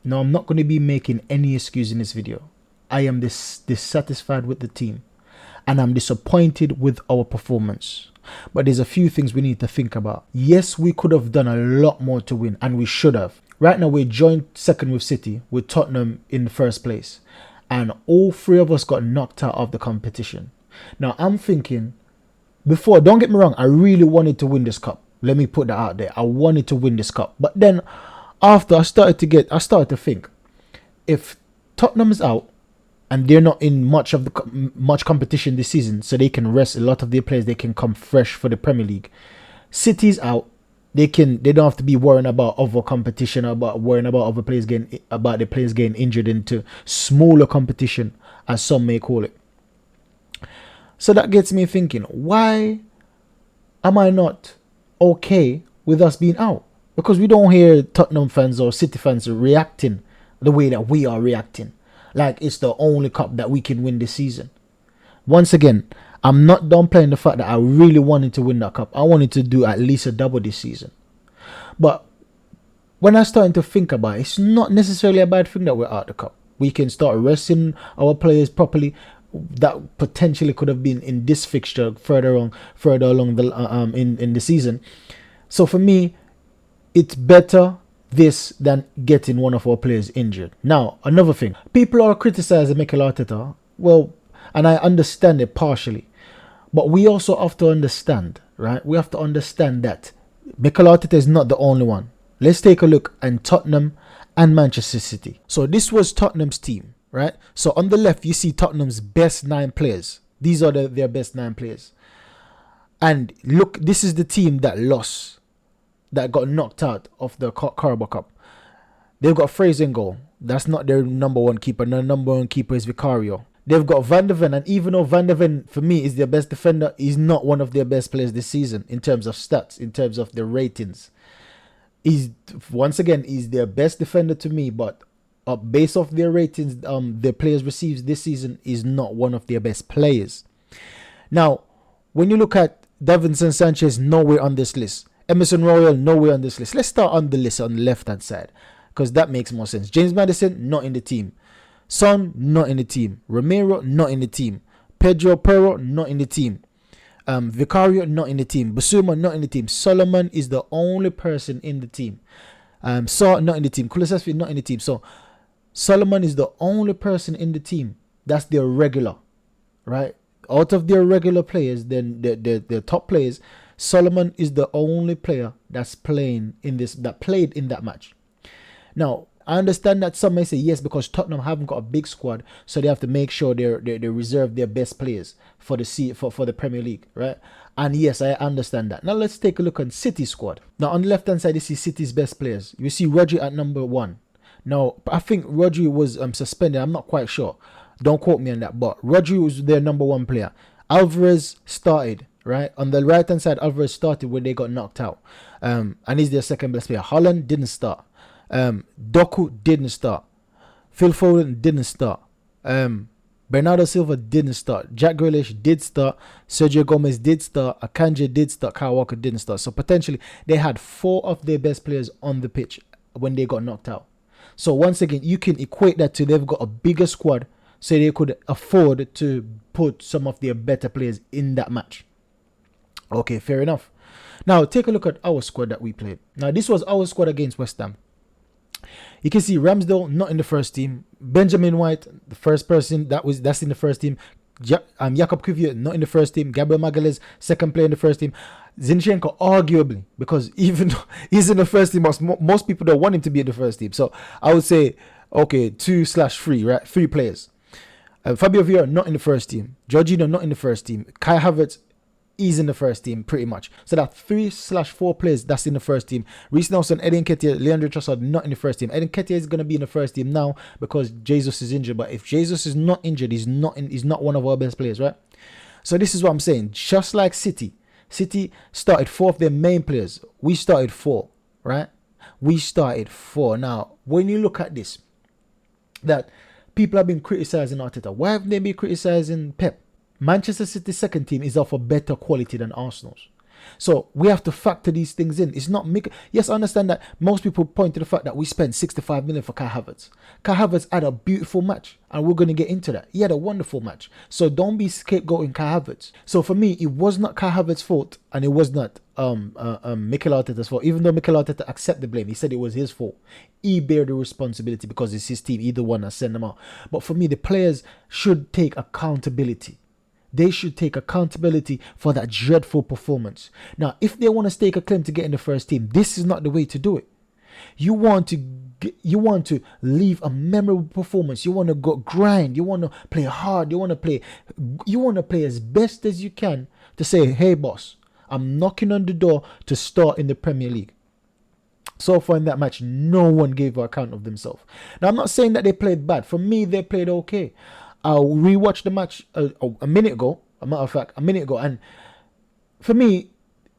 Now, I'm not going to be making any excuse in this video. I am dissatisfied with the team, and I'm disappointed with our performance. But there's a few things we need to think about. Yes, we could have done a lot more to win, and we should have. Right now, we're joint second with City, with Tottenham in the first place. And all three of us got knocked out of the competition. Now, I'm thinking, before, don't get me wrong, I really wanted to win this cup. Let me put that out there. I wanted to win this cup. But then, after I started to think, if Tottenham's out, and they're not in much competition this season, so they can rest a lot of their players, they can come fresh for the Premier League. City's out. They don't have to be worrying about other competition, about worrying about the players getting injured into smaller competition, as some may call it. So that gets me thinking, why am I not okay with us being out? Because we don't hear Tottenham fans or City fans reacting the way that we are reacting, like it's the only cup that we can win this season. Once again, I'm not downplaying the fact that I really wanted to win that cup. I wanted to do at least a double this season. But when I started to think about it, it's not necessarily a bad thing that we're out of the cup. We can start resting our players properly. That potentially could have been in this fixture further along the in the season. So for me, it's better this than getting one of our players injured. Now, another thing. People are criticizing Mikel Arteta. Well, and I understand it partially. But we also have to understand, right? We have to understand that Mikel Arteta is not the only one. Let's take a look at Tottenham and Manchester City. So this was Tottenham's team, right? So on the left, you see Tottenham's best 9 players. These are their best 9 players. And look, this is the team that lost, that got knocked out of the Carabao Cup. They've got Fraser in goal. That's not their number one keeper. Their number one keeper is Vicario. They've got Van de Ven, and even though Van de Ven, for me, is their best defender, he's not one of their best players this season in terms of stats, in terms of their ratings. He's their best defender to me, but based off their ratings, their players received this season is not one of their best players. Now, when you look at Davinson Sanchez, nowhere on this list. Emerson Royal, nowhere on this list. Let's start on the list on the left-hand side, because that makes more sense. James Maddison, not in the team. Son, not in the team. Romero, not in the team. Pedro Porro, not in the team. Vicario, not in the team. Basuma, not in the team. Solomon is the only person in the team. Saw, not in the team. Kulusevski, not in the team. So, Solomon is the only person in the team. That's their regular, right? Out of their regular players, then the top players, Solomon is the only player that's played in that match. Now, I understand that some may say yes, because Tottenham haven't got a big squad, so they have to make sure they reserve their best players for the Premier League, right? And yes, I understand that. Now let's take a look at City's squad. Now on the left hand side, you see City's best players. You see Rodri at number 1. Now I think Rodri was suspended. I'm not quite sure. Don't quote me on that. But Rodri was their number 1 player. Alvarez started, right? On the right hand side, Alvarez started when they got knocked out. And he's their second best player. Holland didn't start. Doku didn't start. Phil Foden didn't start. Bernardo Silva didn't start. Jack Grealish did start. Sergio Gomez did start. Akanji did start. Kyle Walker didn't start. So potentially they had 4 of their best players on the pitch when they got knocked out. So once again, you can equate that to they've got a bigger squad, so they could afford to put some of their better players in that match. Okay, fair enough. Now take a look at our squad that we played. Now this was our squad against West Ham. You can see Ramsdale not in the first team. Benjamin White, the first person that's in the first team. Jakub Cuvier not in the first team. Gabriel Magalhaes, second player in the first team. Zinchenko arguably, because even though he's in the first team, most people don't want him to be in the first team. So I would say, okay, 2/3, right? 3 players. Fabio Vieira not in the first team. Jorginho not in the first team. Kai Havertz is in the first team pretty much. So that 3/4 players that's in the first team. Reece Nelson, Eddie Nketiah, Leandro Trossard not in the first team. Eddie Nketiah is going to be in the first team now because Jesus is injured. But if Jesus is not injured, he's not one of our best players, right? So this is what I'm saying. Just like City started 4 of their main players. We started 4, right? We started 4. Now, when you look at this, that people have been criticizing Arteta. Why have they been criticizing Pep? Manchester City's second team is of a better quality than Arsenal's. So we have to factor these things in. It's not make. Yes, I understand that most people point to the fact that we spent 65 million for Kai Havertz. Kai Havertz had a beautiful match, and we're going to get into that. He had a wonderful match. So don't be scapegoating Kai Havertz. So for me, it was not Kai Havertz's fault, and it was not Mikel Arteta's fault. Even though Mikel Arteta accepted the blame, he said it was his fault. He bear the responsibility because it's his team. He the one that sent them out. But for me, the players should take accountability. They should take accountability for that dreadful performance. Now, if they want to stake a claim to get in the first team, this is not the way to do it. You want to leave a memorable performance. You want to go grind. You want to play hard. You want to play as best as you can to say, hey boss, I'm knocking on the door to start in the Premier League. So far in that match, no one gave an account of themselves. Now, I'm not saying that they played bad. For me, they played okay. I rewatched the match a minute ago, and for me,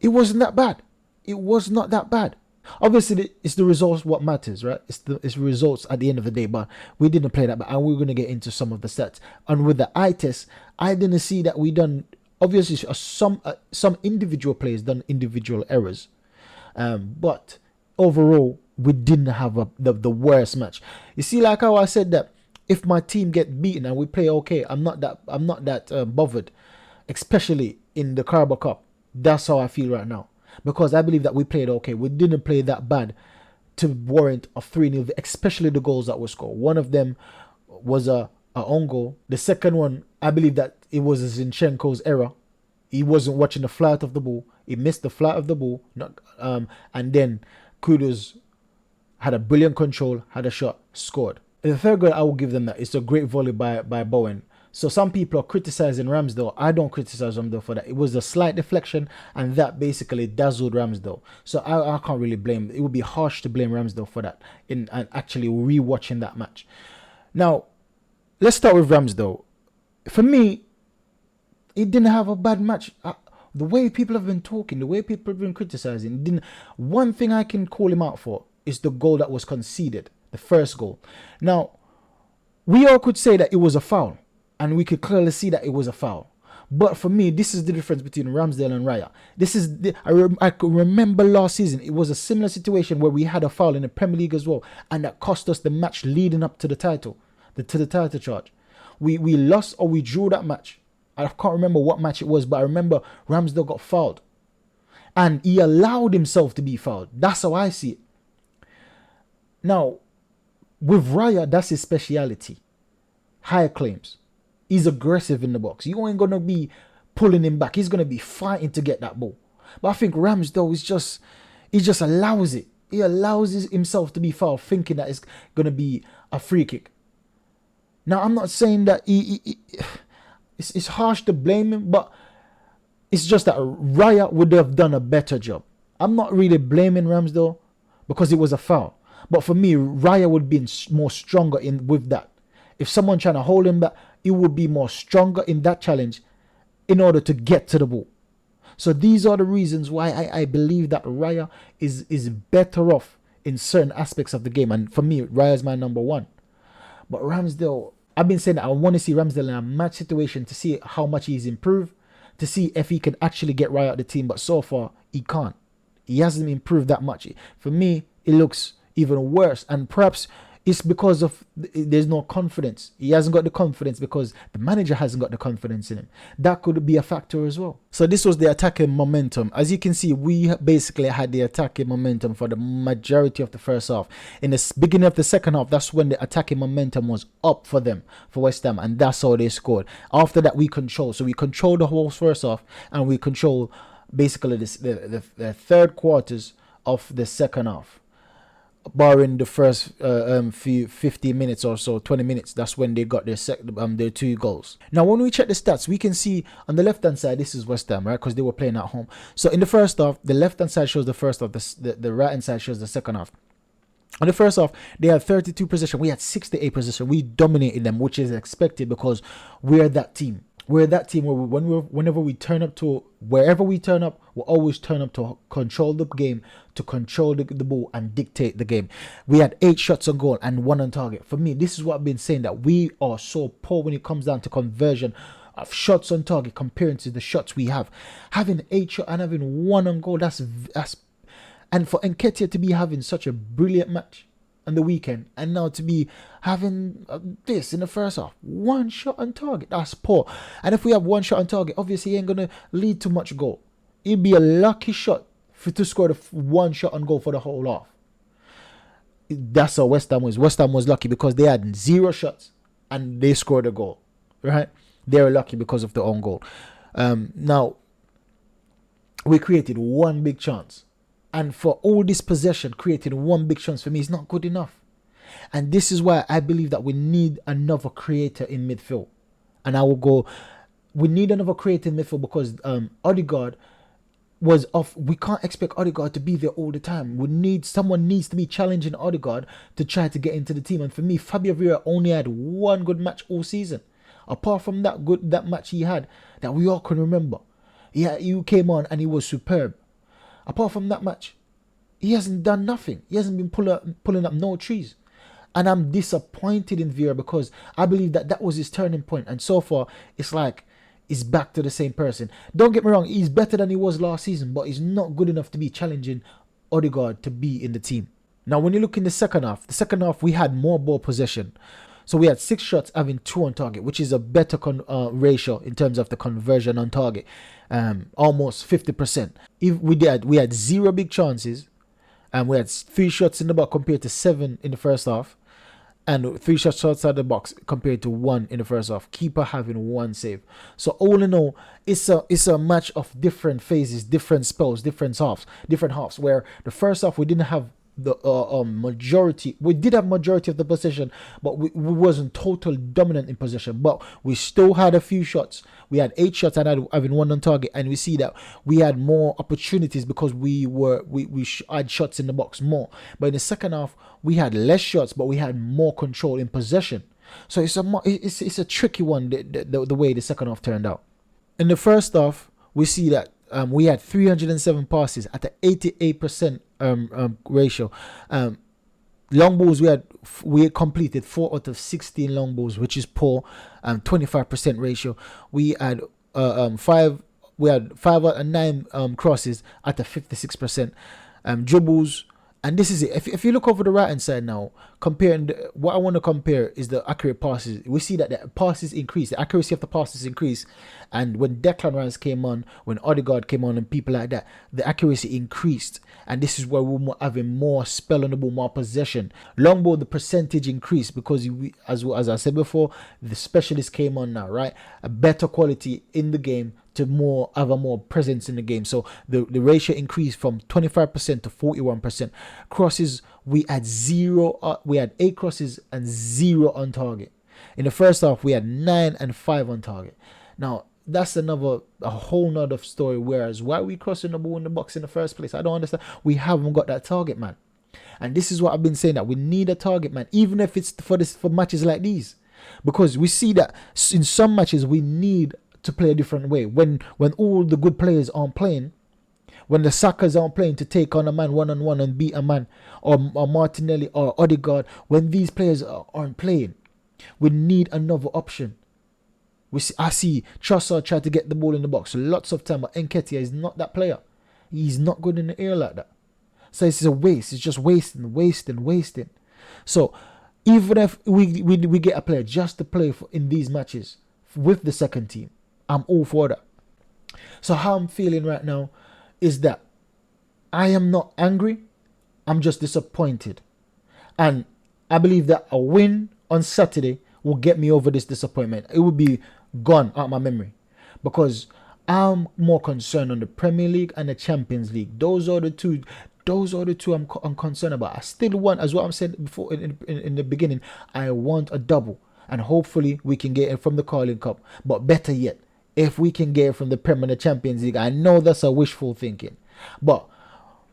it wasn't that bad. It was not that bad. Obviously, it's the results what matters, right? It's results at the end of the day, but we didn't play that bad, and we're going to get into some of the stats. And with the eye test, I didn't see that we done, obviously, some individual players done individual errors, but overall, we didn't have the worst match. You see, like how I said that, if my team get beaten and we play okay, I'm not that bothered, especially in the Carabao Cup. That's how I feel right now, because I believe that we played okay. We didn't play that bad to warrant a 3-0, especially the goals that were scored. One of them was a own goal. The second one, I believe that it was Zinchenko's error. He wasn't watching the flight of the ball. He missed the flight of the ball. And then Kudus had a brilliant control, had a shot, scored. The third goal, I will give them that. It's a great volley by Bowen. So some people are criticizing Ramsdale. I don't criticize Ramsdale for that. It was a slight deflection, and that basically dazzled Ramsdale. So I can't really blame. It would be harsh to blame Ramsdale for that and actually rewatching that match. Now, let's start with Ramsdale. For me, he didn't have a bad match. The way people have been talking, the way people have been criticizing, one thing I can call him out for is the goal that was conceded. The first goal. Now, we all could say that it was a foul, and we could clearly see that it was a foul. But for me, this is the difference between Ramsdale and Raya. I could remember last season, it was a similar situation where we had a foul in the Premier League as well, and that cost us the match leading up to the title, to the title charge. We lost or we drew that match. I can't remember what match it was, but I remember Ramsdale got fouled, and he allowed himself to be fouled. That's how I see it. Now, with Raya, that's his speciality. High claims. He's aggressive in the box. You ain't going to be pulling him back. He's going to be fighting to get that ball. But I think Ramsdale he just allows it. He allows himself to be fouled, thinking that it's going to be a free kick. Now, I'm not saying that it's harsh to blame him, but it's just that Raya would have done a better job. I'm not really blaming Ramsdale because it was a foul. But for me, Raya would be more stronger with that. If someone trying to hold him back, he would be more stronger in that challenge in order to get to the ball. So these are the reasons why I believe that Raya is better off in certain aspects of the game. And for me, Raya is my number one. But Ramsdale, I've been saying that I want to see Ramsdale in a match situation to see how much he's improved, to see if he can actually get Raya out the team. But so far, he can't. He hasn't improved that much. For me, it looks even worse, and perhaps it's because of there's no confidence. He hasn't got the confidence because the manager hasn't got the confidence in him. That could be a factor as well. So this was the attacking momentum. As you can see, we basically had the attacking momentum for the majority of the first half. In the beginning of the second half, that's when the attacking momentum was up for them, for West Ham, and that's how they scored. After that, we controlled. So we controlled the whole first half, and we controlled basically the third quarters of the second half. Barring the first few 15 minutes or so, 20 minutes, that's when they got their 2 goals. Now, when we check the stats, we can see on the left-hand side, this is West Ham, right? Because they were playing at home. So in the first half, the left-hand side shows the first half, the right-hand side shows the second half. On the first half, they had 32 possession. We had 68 possession. We dominated them, which is expected because we're that team. We're that team where whenever we turn up to wherever we turn up, we'll always turn up to control the game, to control the ball and dictate the game. We had 8 shots on goal and 1 on target. For me, this is what I've been saying, that we are so poor when it comes down to conversion of shots on target comparing to the shots we have. Having 8 shots and having 1 on goal, that's and for Nketiah to be having such a brilliant match on the weekend, and now to be having this in the first half, 1 shot on target, that's poor. And if we have 1 shot on target, obviously he ain't gonna lead to much goal. It'd be a lucky shot to score the 1 shot on goal for the whole half. That's how West Ham was. West Ham was lucky because they had 0 shots and they scored a goal, right? They were lucky because of the own goal. Now, we created 1 big chance. And for all this possession, creating 1 big chance for me is not good enough. And this is why I believe that we need another creator in midfield. And I will go, we need another creator in midfield because Odegaard was off. We can't expect Odegaard to be there all the time. Someone needs to be challenging Odegaard to try to get into the team. And for me, Fabio Vieira only had 1 good match all season. Apart from that match he had that we all can remember. He came on and he was superb. Apart from that match, he hasn't done nothing. He hasn't been pulling up no trees. And I'm disappointed in Vieira because I believe that was his turning point. And so far, it's like he's back to the same person. Don't get me wrong, he's better than he was last season, but he's not good enough to be challenging Odegaard to be in the team. Now, when you look in the second half, we had more ball possession. So we had 6 shots having 2 on target, which is a better ratio in terms of the conversion on target. Almost 50%. We had 0 big chances, and we had 3 shots in the box compared to 7 in the first half, and 3 shots outside the box compared to 1 in the first half. Keeper having 1 save. So all in all, it's a match of different phases, different spells, different halves. Where the first half we didn't have the majority. We did have majority of the possession, but we wasn't totally dominant in possession. But we still had a few shots. We had 8 shots and having 1 on target, and we see that we had more opportunities because we had shots in the box more. But in the second half, we had less shots, but we had more control in possession. So it's a tricky one the way the second half turned out. In the first half, we see that we had 307 passes at an 88% ratio. Long balls, we had completed 4 out of 16 long balls, which is poor. 25% ratio. We had 5 out of 9 crosses at a 56%. Dribbles. And this is it. If you look over the right hand side now, what I want to compare is the accurate passes. We see that the passes increase, the accuracy of the passes increase. And when Declan Rice came on, when Odegaard came on, and people like that, the accuracy increased. And this is where we're having more spell on the ball, more possession. Long ball, the percentage increased because, as I said before, the specialist came on now, right? A better quality in the game to have a more presence in the game. So the ratio increased from 25% to 41%. Crosses, we had 8 crosses and 0 on target. In the first half, we had 9 and 5 on target. Now, that's a whole nother story. Whereas, why are we crossing the ball in the box in the first place? I don't understand. We haven't got that target man. And this is what I've been saying, that we need a target man, even if it's for matches like these. Because we see that in some matches, we need to play a different way. When all the good players aren't playing, when the Sakas aren't playing to take on a man one-on-one and beat a man, or Martinelli or Odegaard, when these players aren't playing, we need another option. I see Trossard try to get the ball in the box lots of time, but Nketiah is not that player. He's not good in the air like that. So it's a waste. It's just wasting. So even if we get a player just to play in these matches with the second team, I'm all for that. So how I'm feeling right now is that I am not angry. I'm just disappointed. And I believe that a win on Saturday will get me over this disappointment. It will be gone out of my memory. Because I'm more concerned on the Premier League and the Champions League. Those are the two I'm concerned about. I still want, as what I said before in the beginning, I want a double. And hopefully we can get it from the Carling Cup. But better yet, if we can get it from the Premier and the Champions League. I know that's a wishful thinking. But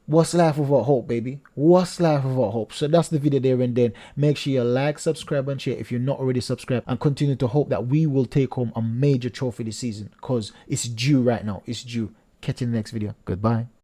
what's life without hope, baby? What's life without hope? So that's the video there and then. Make sure you like, subscribe and share if you're not already subscribed. And continue to hope that we will take home a major trophy this season. Because it's due right now. It's due. Catch you in the next video. Goodbye.